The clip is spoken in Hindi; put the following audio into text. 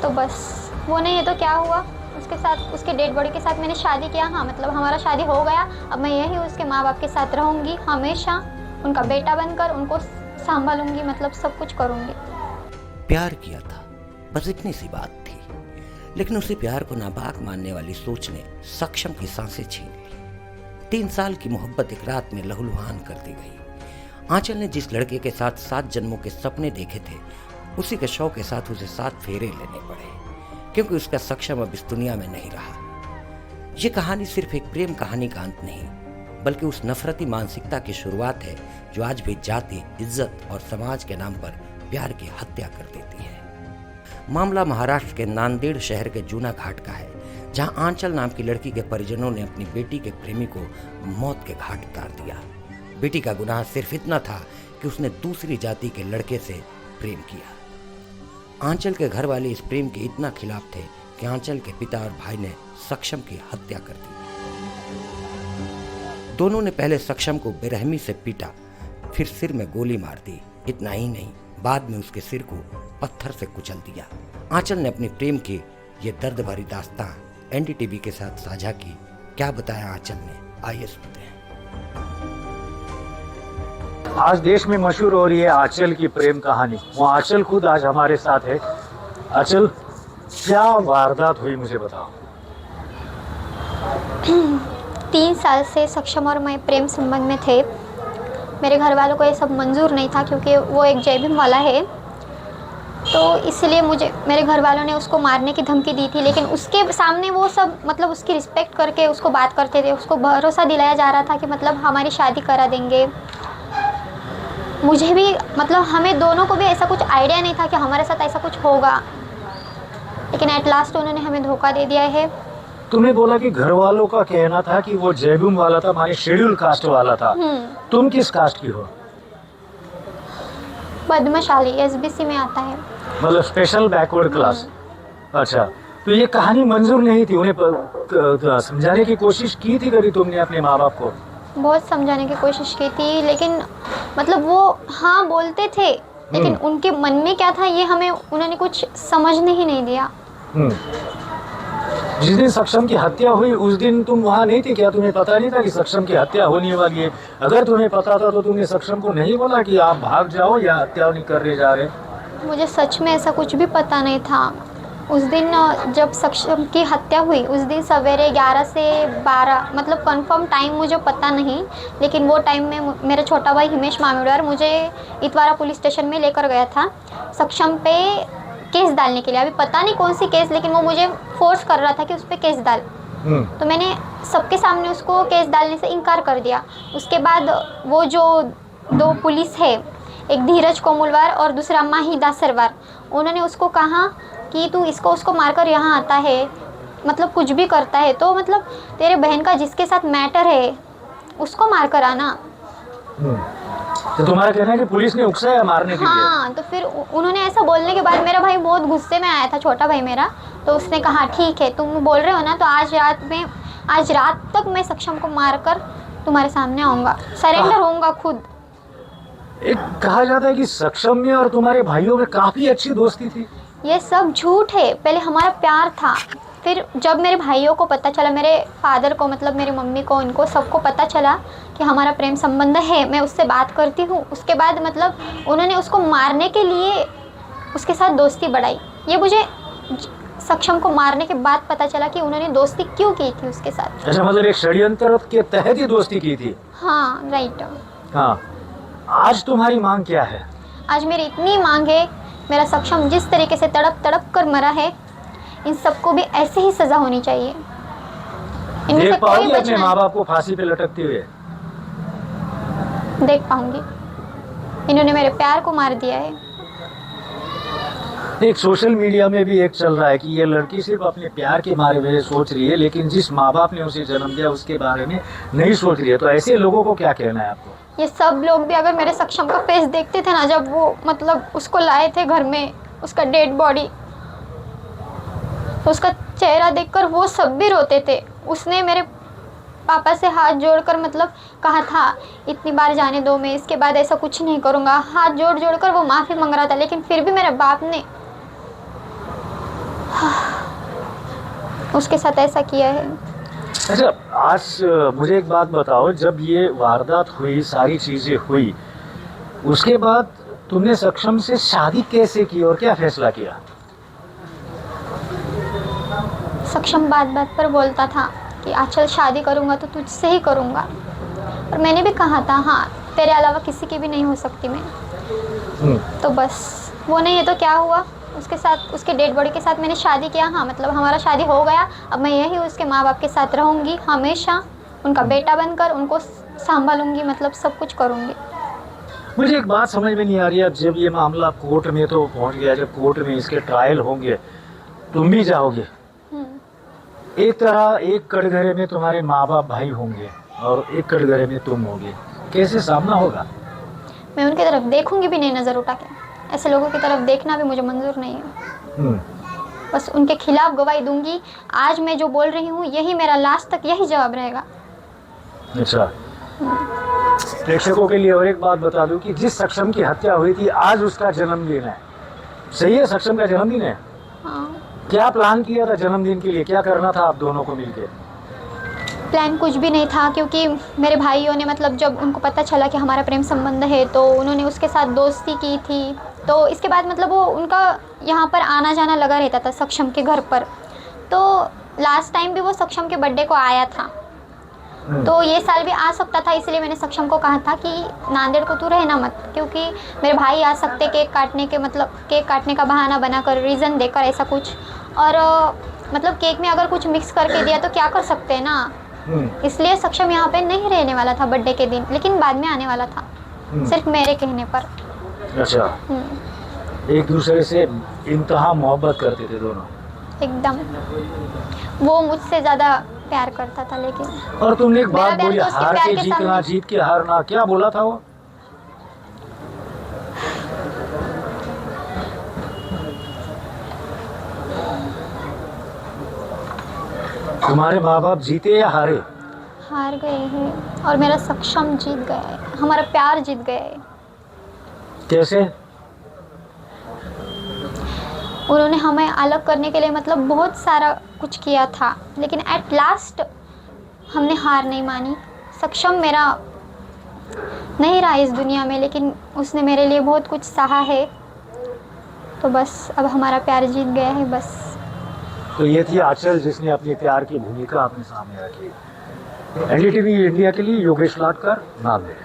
तो बस वो नहीं है तो क्या हुआ, उसके साथ, उसके डेड बॉडी के साथ मैंने शादी किया। हाँ मतलब हमारा शादी हो गया, अब मैं यही उसके माँ बाप के साथ रहूँगी हमेशा, उनका बेटा बनकर उनको संभालूंगी, मतलब सब कुछ करूँगी। प्यार किया था, बस इतनी सी बात थी। लेकिन उसी प्यार को नापाक मानने वाली सोच ने सक्षम की सांसें छीन ली। 3 साल की मोहब्बत एक रात में लहूलुहान कर दी गई। आंचल ने जिस लड़के के साथ 7 जन्मों के सपने देखे थे, उसी के शव के साथ उसे 7 फेरे लेने पड़े, क्योंकि उसका सक्षम अब इस दुनिया में नहीं रहा। ये कहानी सिर्फ एक प्रेम कहानी का अंत नहीं, बल्कि उस नफरती मानसिकता की शुरुआत है जो आज भी जाति, इज्जत और समाज के नाम पर प्यार की हत्या कर देती है। मामला महाराष्ट्र के नांदेड़ शहर के जूना घाट का है, जहां आंचल नाम की लड़की के परिजनों ने अपनी बेटी के प्रेमी को मौत के घाट उतार दिया। बेटी का गुनाह सिर्फ इतना था कि उसने दूसरी जाति के लड़के से प्रेम किया। आंचल के घर वाले इस प्रेम के इतना खिलाफ थे कि आंचल के पिता और भाई ने सक्षम की हत्या कर दी। दोनों ने पहले सक्षम को बेरहमी से पीटा, फिर सिर में गोली मार दी। इतना ही नहीं, बाद में उसके सिर को पत्थर से कुचल दिया। आंचल ने अपनी प्रेम की ये दर्द भरी दास्तान एनडीटीवी के साथ साझा की। क्या बताया आंचल ने, आइए सुनते हैं। आज देश में मशहूर हो रही है आंचल की प्रेम कहानी। वो आंचल खुद आज हमारे साथ है। आंचल, क्या वारदात हुई मुझे बताओ। 3 साल से सक्षम और मैं प्रेम संबंध में थे। मेरे घर वालों को ये सब मंजूर नहीं था, क्योंकि वो एक जय भीम वाला है, तो इसलिए मुझे, मेरे घर वालों ने उसको मारने की धमकी दी थी। लेकिन उसके सामने वो सब मतलब उसकी रिस्पेक्ट करके उसको बात करते थे, उसको भरोसा दिलाया जा रहा था कि मतलब हमारी शादी करा देंगे। मुझे भी मतलब हमें दोनों को भी ऐसा कुछ आइडिया नहीं था कि हमारे साथ ऐसा कुछ होगा, लेकिन एट लास्ट उन्होंने हमें धोखा दे दिया है। तुमने बोला कि घर वालों का कहना था कि वो जय भीम वाला था, हमारे शेड्यूल कास्ट वाला था। तुम किस कास्ट की हो? पद्मशाली, एसबीसी में आता है, मतलब स्पेशल बैकवर्ड क्लास। अच्छा, तो ये कहानी मंजूर नहीं थी। उन्हें समझाने की कोशिश की थी कभी तुमने अपने माँ बाप को? बहुत समझाने की कोशिश की थी, लेकिन मतलब वो हाँ बोलते थे, लेकिन उनके मन में क्या था ये हमें उन्होंने कुछ समझने ही नहीं दिया। जिस दिन सक्षम की हत्या हुई उस दिन तुम वहाँ नहीं थी क्या? तुम्हें पता नहीं था कि सक्षम की हत्या होने वाली है? अगर तुम्हें पता था तो तुमने सक्षम को नहीं बोला कि आप भाग जाओ या हत्या नहीं करने जा रहे? मुझे सच में ऐसा कुछ भी पता नहीं था। उस दिन जब सक्षम की हत्या हुई उस दिन सवेरे 11 से 12, मतलब कंफर्म टाइम मुझे पता नहीं, लेकिन वो टाइम में मेरा छोटा भाई हिमेश मामिडवार मुझे इतवारा पुलिस स्टेशन में लेकर गया था सक्षम पे केस डालने के लिए। अभी पता नहीं कौन सी केस, लेकिन वो मुझे फोर्स कर रहा था कि उस पर केस डाल। तो मैंने सबके सामने उसको केस डालने से इनकार कर दिया। उसके बाद वो जो 2 पुलिस है, एक धीरज कोमुलवार और दूसरा माही दासरवार, उन्होंने उसको कहा कि तू इसको उसको मारकर यहाँ आता है, मतलब कुछ भी करता है, तो मतलब तेरे बहन का जिसके साथ मैटर है उसको मार कर आना। तो तुम्हारा कहना है कि पुलिस ने उकसाया मारने के लिए? हाँ, तो फिर उन्होंने ऐसा बोलने के बाद मेरा भाई बहुत गुस्से में आया था, छोटा भाई मेरा। तो उसने कहा ठीक है तुम बोल रहे हो ना, तो आज रात तक मैं सक्षम को मारकर तुम्हारे सामने आऊँगा, सरेंडर होऊंगा खुद। एक कहा जाता है कि सक्षम में और तुम्हारे भाइयों में काफी अच्छी दोस्ती थी। ये सब झूठ है। पहले हमारा प्यार था, फिर जब मेरे भाइयों को पता चला, मेरे फादर को, मतलब मेरी मम्मी को, इनको सबको पता चला कि हमारा प्रेम संबंध है, मैं उससे बात करती हूँ, उसके बाद मतलब उन्होंने उसको मारने के लिए उसके साथ दोस्ती बढ़ाई। ये मुझे सक्षम को मारने के बाद पता चला कि उन्होंने दोस्ती क्यों की थी उसके साथ। अच्छा, मतलब एक षड्यंत्र के तहत ही दोस्ती की थी? हाँ राइट। हाँ, आज तुम्हारी मांग क्या है? आज मेरी इतनी मांग है, मेरा सक्षम जिस तरीके से तड़प तड़प कर मरा है, इन सबको भी ऐसे ही सजा होनी चाहिए। इनमें से कोई बचना अपने माँ बाप को फांसी पे लटकते हुए? देख पाऊंगी। इन्होंने मेरे प्यार को मार दिया है। एक सोशल मीडिया में भी एक चल रहा है कि ये लड़की सिर्फ अपने प्यार के बारे में सोच रही है, लेकिन जिस माँ बाप ने उसे जन्म दिया उसके बारे में नहीं सोच रही है। तो ऐसे लोगों को क्या कहना है आपको? ये सब लोग भी अगर मेरे सक्षम का फेस देखते थे ना, जब वो मतलब उसको लाए थे घर में, उसका डेड बॉडी, तो उसका चेहरा देखकर वो सब भी रोते थे। उसने मेरे पापा से हाथ जोड़कर मतलब कहा था इतनी बार जाने दो, मैं इसके बाद ऐसा कुछ नहीं करूँगा। हाथ जोड़ जोड़ कर वो माफ़ी मांग रहा था, लेकिन फिर भी मेरे बाप ने उसके साथ ऐसा किया है। अच्छा, आज मुझे एक बात बताओ, जब ये वारदात हुई, सारी चीजें हुई, उसके बाद तुमने सक्षम से शादी कैसे की और क्या फैसला किया? सक्षम बात बात पर बोलता था कि आंचल शादी करूँगा तो तुझसे ही करूँगा, और मैंने भी कहा था हाँ तेरे अलावा किसी की भी नहीं हो सकती मैं। तो बस वो नहीं है तो क्या हुआ, उसके साथ, उसके डेड बॉडी के साथ मैंने शादी किया। हाँ मतलब हमारा शादी हो गया, अब मैं यही उसके माँ बाप के साथ रहूँगी हमेशा, उनका बेटा बनकर उनको संभालूंगी, मतलब सब कुछ करूँगी। मुझे एक बात समझ में नहीं आ रही है, जब ये मामला कोर्ट में तो पहुंच गया, जब कोर्ट में इसके ट्रायल होंगे, तुम भी जाओगे, एक तरह एक कटघरे में तुम्हारे माँ बाप भाई होंगे और एक कटघरे में तुम होगे, कैसे सामना होगा? मैं उनकी तरफ देखूंगी भी नहीं नज़र उठा के, ऐसे लोगों की तरफ देखना भी मुझे मंजूर नहीं है। बस उनके खिलाफ गवाही दूंगी। आज मैं जो बोल रही हूँ यही मेरा लास्ट तक यही जवाब रहेगा। अच्छा, प्रेक्षकों के लिए और एक बात बता दूं कि जिस सक्षम की हत्या हुई थी आज उसका जन्मदिन है, सही है? सक्षम का जन्मदिन है। हाँ। क्या प्लान किया था जन्मदिन के लिए, क्या करना था आप दोनों को मिलकर? प्लान कुछ भी नहीं था, क्योंकि मेरे भाइयों ने मतलब जब उनको पता चला कि हमारा प्रेम संबंध है तो उन्होंने उसके साथ दोस्ती की थी। तो इसके बाद मतलब वो उनका यहाँ पर आना जाना लगा रहता था सक्षम के घर पर। तो लास्ट टाइम भी वो सक्षम के बर्थडे को आया था, तो ये साल भी आ सकता था, इसलिए मैंने सक्षम को कहा था कि नांदेड़ को तू रहना मत, क्योंकि मेरे भाई आ सकते केक काटने के, मतलब केक काटने का बहाना बनाकर, रीज़न देकर ऐसा कुछ, और मतलब केक में अगर कुछ मिक्स करके दिया तो क्या कर सकते हैं ना। इसलिए सक्षम यहाँ पे नहीं रहने वाला था बर्थडे के दिन, लेकिन बाद में आने वाला था, सिर्फ मेरे कहने पर। अच्छा, एक दूसरे से इंतहा मोहब्बत करते थे दोनों? एकदम, वो मुझसे ज़्यादा प्यार करता था। लेकिन और तुमने एक मेरा बात प्यार बोली, तो उसके हार प्यार के के जीतना, सामने। जीत के हारना, क्या बोला था वो? तुम्हारे माँ बाप जीते या हारे? हार गए हैं और मेरा सक्षम जीत गया है, हमारा प्यार जीत गया है। कैसे? उन्होंने हमें अलग करने के लिए मतलब बहुत सारा कुछ किया था, लेकिन एट लास्ट हमने हार नहीं मानी। सक्षम मेरा नहीं रहा इस दुनिया में, लेकिन उसने मेरे लिए बहुत कुछ सहा है। तो बस अब हमारा प्यार जीत गया है बस। तो ये थी आंचल, जिसने अपने प्यार की भूमिका अपने सामने रखी। एनडीटीवी इंडिया के लिए योगेश लाटकर, नांदेड़।